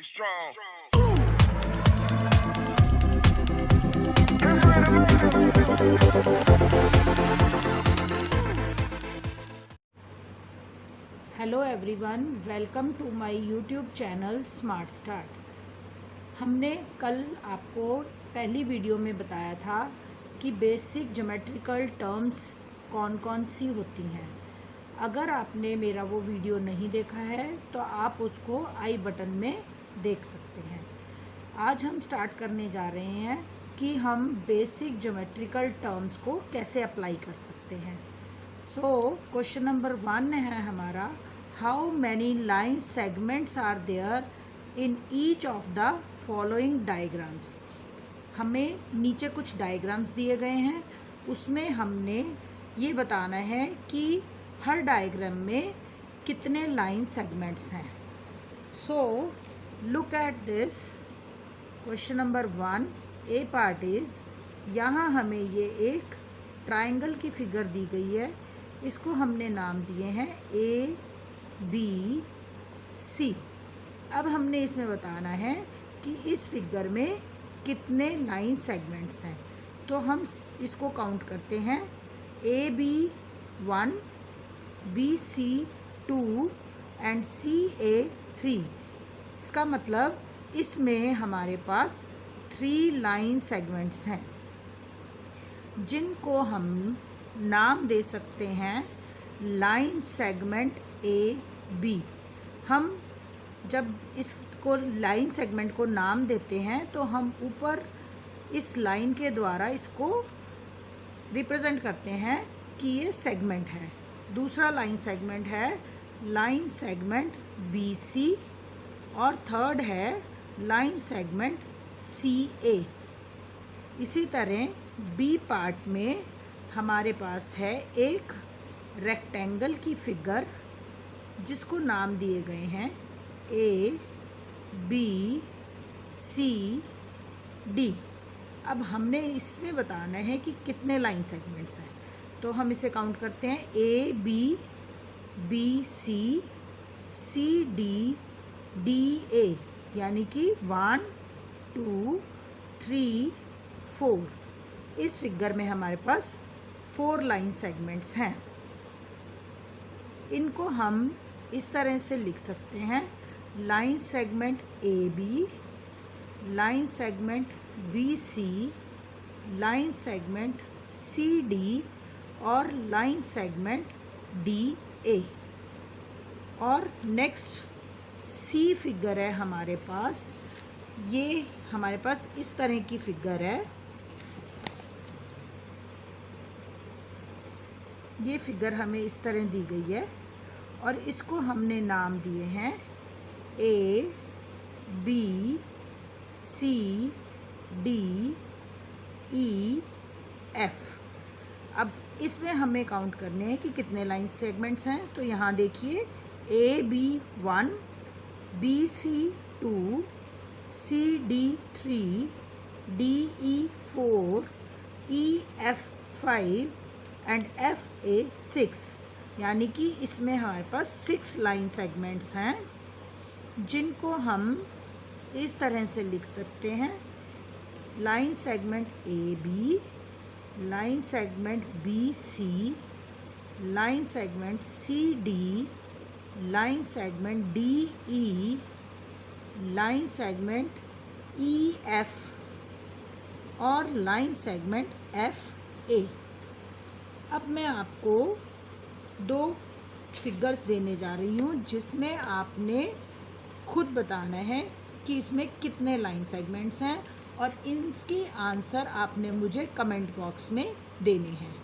Be strong. Hello everyone, welcome to my YouTube channel smart start. हमने कल आपको पहली वीडियो में बताया था कि बेसिक ज्योमेट्रिकल टर्म्स कौन कौन सी होती हैं। अगर आपने मेरा वो वीडियो नहीं देखा है तो आप उसको आई बटन में देख सकते हैं। आज हम स्टार्ट करने जा रहे हैं कि हम बेसिक ज्योमेट्रिकल टर्म्स को कैसे अप्लाई कर सकते हैं। सो क्वेश्चन नंबर 1 है हमारा, how many line segments are there in each of the following diagrams. हमें नीचे कुछ डायग्राम्स दिए गए हैं, उसमें हमने ये बताना है कि हर डायग्राम में कितने लाइन सेगमेंट्स हैं। So look at this question number 1, A part is, यहाँ हमें ये एक ट्रायंगल की फिगर दी गई है। इसको हमने नाम दिए हैं ए बी सी। अब हमने इसमें बताना है कि इस फिगर में कितने लाइन सेगमेंट्स हैं। तो हम इसको काउंट करते हैं, A B 1, B C 2 and C A 3। इसका मतलब इसमें हमारे पास 3 लाइन सेगमेंट्स हैं जिनको हम नाम दे सकते हैं लाइन सेगमेंट ए बी। हम जब इसको लाइन सेगमेंट को नाम देते हैं तो हम ऊपर इस लाइन के द्वारा इसको रिप्रेजेंट करते हैं कि ये सेगमेंट है। दूसरा लाइन सेगमेंट है लाइन सेगमेंट बी सी और थर्ड है लाइन सेगमेंट सी ए। इसी तरह बी पार्ट में हमारे पास है एक रेक्टेंगल की फिगर जिसको नाम दिए गए हैं ए बी सी डी। अब हमने इसमें बताना है कि कितने लाइन सेगमेंट्स हैं, तो हम इसे काउंट करते हैं, A B C C D D A, यानी कि 1 2 3 4। इस फिगर में हमारे पास 4 लाइन सेगमेंट्स हैं। इनको हम इस तरह से लिख सकते हैं, line segment A B, line segment B C, line segment C D और लाइन सेगमेंट डी ए। और नेक्स्ट सी फिगर है हमारे पास, ये हमारे पास इस तरह की फिगर है। ये फिगर हमें इस तरह दी गई है और इसको हमने नाम दिए हैं A B C D E F. अब इसमें हमें काउंट करने हैं कि कितने लाइन सेगमेंट्स हैं। तो यहाँ देखिए, A B 1, B C 2, C D 3, D E 4, E F 5 and F A 6, यानी कि इसमें हमारे पास 6 लाइन सेगमेंट्स हैं जिनको हम इस तरह से लिख सकते हैं, line segment A B, line segment B C, line segment C D, line segment D E, line segment E F और लाइन सेगमेंट एफ ए। अब मैं आपको 2 फिगर्स देने जा रही हूँ जिसमें आपने खुद बताना है कि इसमें कितने लाइन सेगमेंट्स हैं और इनकी आंसर आपने मुझे कमेंट बॉक्स में देने हैं।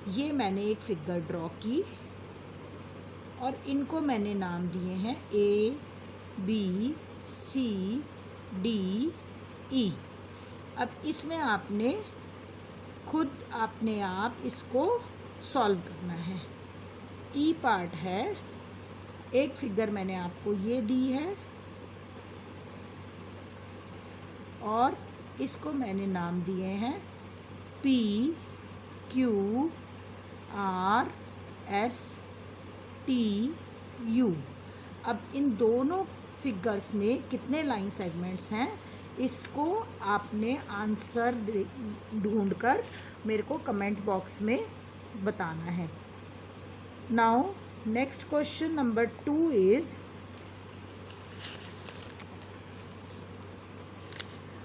ये मैंने एक फिगर ड्रॉ की और इनको मैंने नाम दिए हैं ए बी सी डी ई। अब इसमें आपने खुद अपने आप इसको सॉल्व करना है। ई पार्ट है, एक फिगर मैंने आपको ये दी है और इसको मैंने नाम दिए हैं P Q R S T U. अब इन दोनों फिगर्स में कितने लाइन सेगमेंट्स हैं, इसको आपने आंसर ढूंढकर मेरे को कमेंट बॉक्स में बताना है। Now next question number 2 is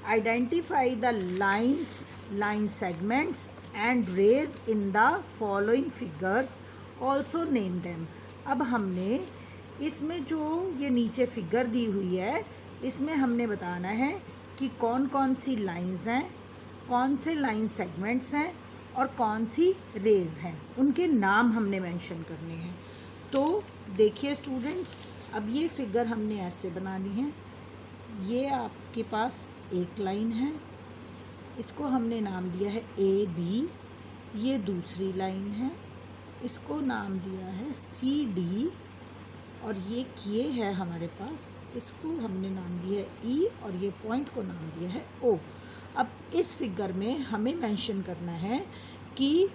identify the line segments and rays in the following figures, also name them। अब हमने इसमें जो ये नीचे फिगर दी हुई है, इसमें हमने बताना है कि कौन कौन सी लाइंस हैं, कौन से लाइन सेगमेंट्स हैं और कौन सी रेज हैं, उनके नाम हमने मेंशन करने हैं। तो देखिए स्टूडेंट्स, अब ये फिगर हमने ऐसे बनानी है। ये आपके पास एक लाइन है, इसको हमने नाम दिया है ए बी। ये दूसरी लाइन है, इसको नाम दिया है सी डी। और ये है हमारे पास, इसको हमने नाम दिया है ई, और ये पॉइंट को नाम दिया है ओ। अब इस फिगर में हमें मेंशन करना है कि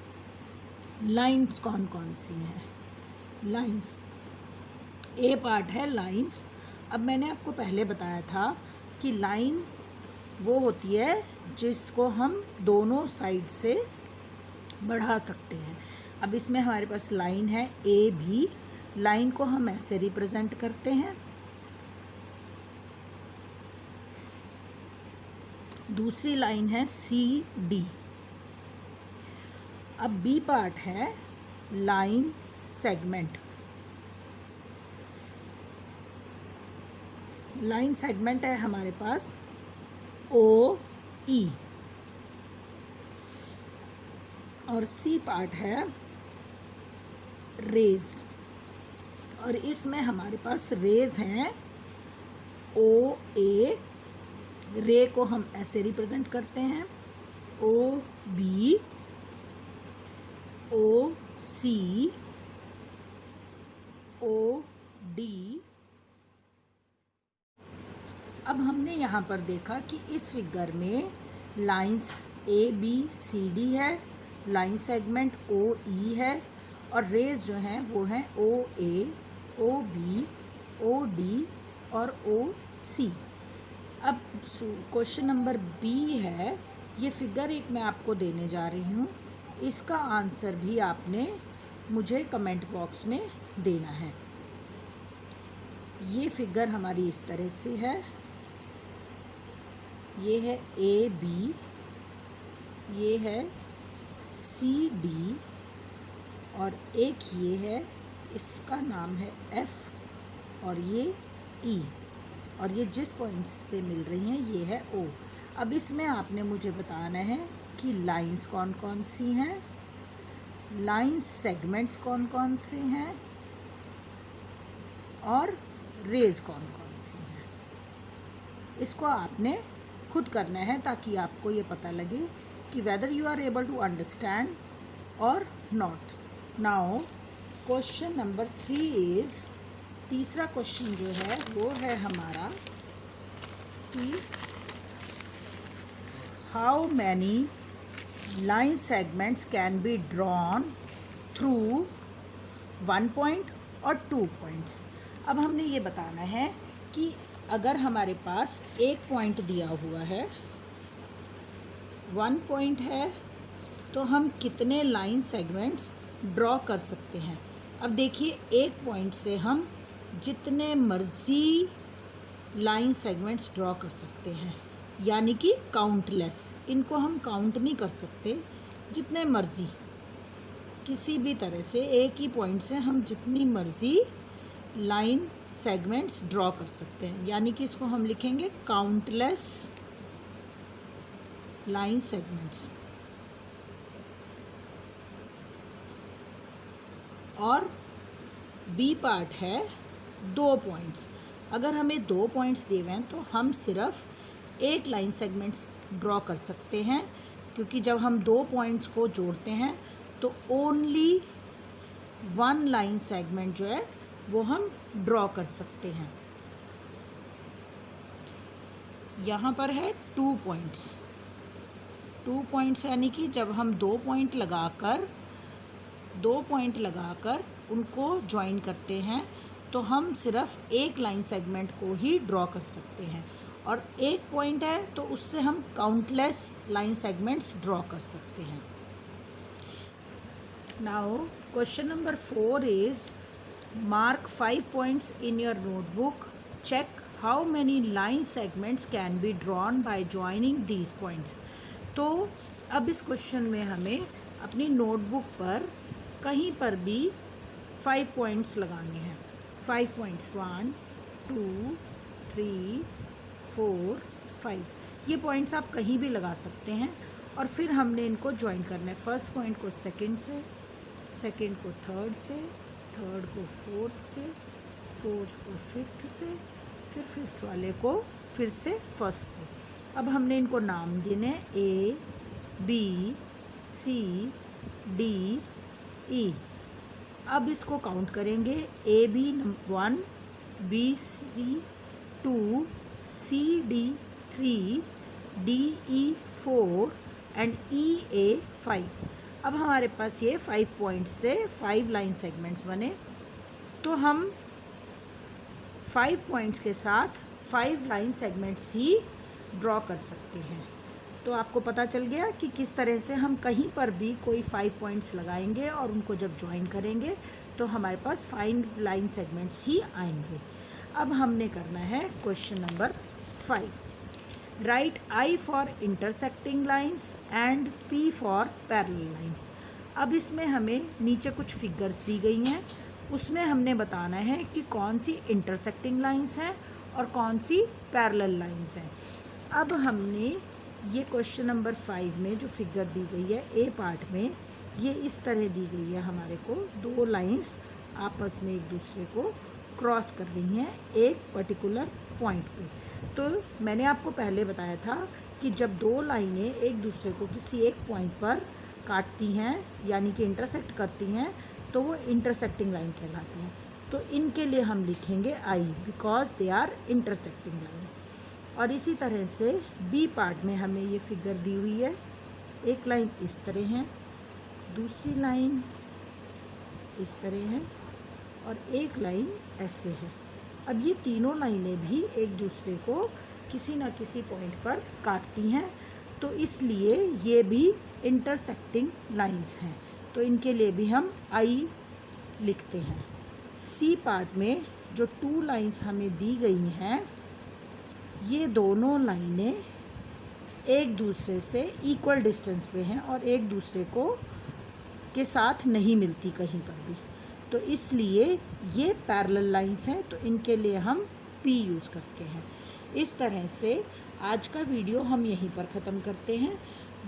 लाइंस कौन कौन सी हैं। लाइंस, ए पार्ट है लाइंस। अब मैंने आपको पहले बताया था कि लाइन वो होती है जिसको हम दोनों साइड से बढ़ा सकते हैं। अब इसमें हमारे पास लाइन है ए बी। लाइन को हम ऐसे रिप्रेजेंट करते हैं। दूसरी लाइन है सी डी। अब बी पार्ट है लाइन सेगमेंट। लाइन सेगमेंट है हमारे पास ओ ई। और सी पार्ट है रेज, और इसमें हमारे पास रेज हैं ओ ए। रे को हम ऐसे रिप्रेजेंट करते हैं ओ बी, ओ सी, ओ डी। अब हमने यहाँ पर देखा कि इस फिगर में lines A B C D है, लाइन सेगमेंट ओ ई है, और रेज जो हैं वो हैं ओ ए, ओ बी, ओ डी और ओ सी। अब क्वेश्चन नंबर बी है, ये फिगर एक मैं आपको देने जा रही हूँ। इसका आंसर भी आपने मुझे कमेंट बॉक्स में देना है। ये फिगर हमारी इस तरह से है। ये है ए बी, ये है सी डी, और एक ये है, इसका नाम है एफ, और ये ई, और ये जिस पॉइंट्स पे मिल रही हैं ये है ओ। अब इसमें आपने मुझे बताना है कि लाइंस कौन कौन सी हैं, लाइन सेगमेंट्स कौन कौन से हैं, और रेज कौन कौन सी हैं। इसको आपने खुद करना है ताकि आपको ये पता लगे कि whether you are able to understand और not. Now question number 3 is, तीसरा क्वेश्चन जो है वो है हमारा कि how many line segments can be drawn through 1 point और 2 पॉइंट्स। अब हमने ये बताना है कि अगर हमारे पास एक पॉइंट दिया हुआ है, 1 पॉइंट है, तो हम कितने लाइन सेगमेंट्स ड्रॉ कर सकते हैं। अब देखिए, एक पॉइंट से हम जितने मर्जी लाइन सेगमेंट्स ड्रॉ कर सकते हैं, यानी कि काउंटलेस। इनको हम काउंट नहीं कर सकते, जितने मर्जी किसी भी तरह से एक ही पॉइंट से हम जितनी मर्जी लाइन सेगमेंट्स ड्रॉ कर सकते हैं, यानी कि इसको हम लिखेंगे काउंटलेस लाइन सेगमेंट्स। और बी पार्ट है 2 पॉइंट्स। अगर हमें 2 पॉइंट्स दिए हुए हैं तो हम सिर्फ एक लाइन सेगमेंट्स ड्रॉ कर सकते हैं, क्योंकि जब हम 2 पॉइंट्स को जोड़ते हैं तो ओनली 1 लाइन सेगमेंट जो है वो हम ड्रॉ कर सकते हैं। यहाँ पर है 2 पॉइंट्स। 2 पॉइंट्स यानी कि जब हम 2 पॉइंट लगाकर उनको ज्वाइन करते हैं तो हम सिर्फ एक लाइन सेगमेंट को ही ड्रॉ कर सकते हैं, और एक पॉइंट है तो उससे हम काउंटलेस लाइन सेगमेंट्स ड्रॉ कर सकते हैं। Now question number 4 is mark 5 points in your notebook, check how many line segments can be drawn by joining these points. तो अब इस क्वेश्चन में हमें अपनी नोटबुक पर कहीं पर भी 5 पॉइंट्स लगाने हैं। 5 पॉइंट्स 1 2 3 4 5, ये पॉइंट्स आप कहीं भी लगा सकते हैं, और फिर हमने इनको ज्वाइन करना है। फर्स्ट पॉइंट को सेकंड से, सेकंड को थर्ड से, थर्ड को फोर्थ से, फोर्थ को फिफ्थ से, फिर फिफ्थ वाले को फिर से फर्स्ट से। अब हमने इनको नाम देने A B C D E। अब इसको काउंट करेंगे AB 1, B C 2, C D 3, D E 4 and E A 5। अब हमारे पास ये 5 पॉइंट्स से 5 लाइन सेगमेंट्स बने, तो हम 5 पॉइंट्स के साथ 5 लाइन सेगमेंट्स ही ड्रॉ कर सकते हैं। तो आपको पता चल गया कि किस तरह से हम कहीं पर भी कोई 5 पॉइंट्स लगाएंगे और उनको जब ज्वाइन करेंगे तो हमारे पास 5 लाइन सेगमेंट्स ही आएंगे। अब हमने करना है question number 5। Right I for intersecting lines and P for parallel lines. अब इसमें हमें नीचे कुछ फिगर्स दी गई हैं, उसमें हमने बताना है कि कौन सी इंटरसेक्टिंग लाइंस हैं और कौन सी पैरेलल लाइंस हैं। अब हमने ये क्वेश्चन नंबर 5 में जो फिगर दी गई है ए पार्ट में, ये इस तरह दी गई है हमारे को। 2 लाइंस आपस में एक दूसरे को क्रॉस कर रही हैं एक पर्टिकुलर पॉइंट पे। तो मैंने आपको पहले बताया था कि जब 2 लाइनें एक दूसरे को किसी एक पॉइंट पर काटती हैं यानी कि इंटरसेक्ट करती हैं तो वो इंटरसेक्टिंग लाइन कहलाती हैं। तो इनके लिए हम लिखेंगे I because they are intersecting lines. और इसी तरह से बी पार्ट में हमें ये फिगर दी हुई है। एक लाइन इस तरह है, दूसरी लाइन इस तरह है और एक लाइन ऐसे है। अब ये तीनों लाइनें भी एक दूसरे को किसी न किसी पॉइंट पर काटती हैं, तो इसलिए ये भी इंटरसेक्टिंग लाइंस हैं। तो इनके लिए भी हम I लिखते हैं। सी पार्ट में जो 2 लाइंस हमें दी गई हैं, ये दोनों लाइनें एक दूसरे से इक्वल डिस्टेंस पे हैं और एक दूसरे को के साथ नहीं मिलती कहीं पर भी, तो इसलिए ये पैरेलल लाइंस हैं, तो इनके लिए हम P यूज़ करते हैं। इस तरह से आज का वीडियो हम यहीं पर ख़त्म करते हैं।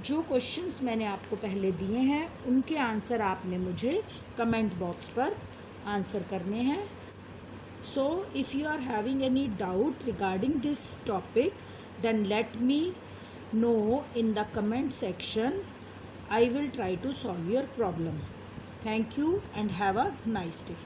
जो क्वेश्चंस मैंने आपको पहले दिए हैं उनके आंसर आपने मुझे कमेंट बॉक्स पर आंसर करने हैं। So if you are having any doubt regarding this topic, then let me know in the comment section. I will try to solve your problem. Thank you and have a nice day.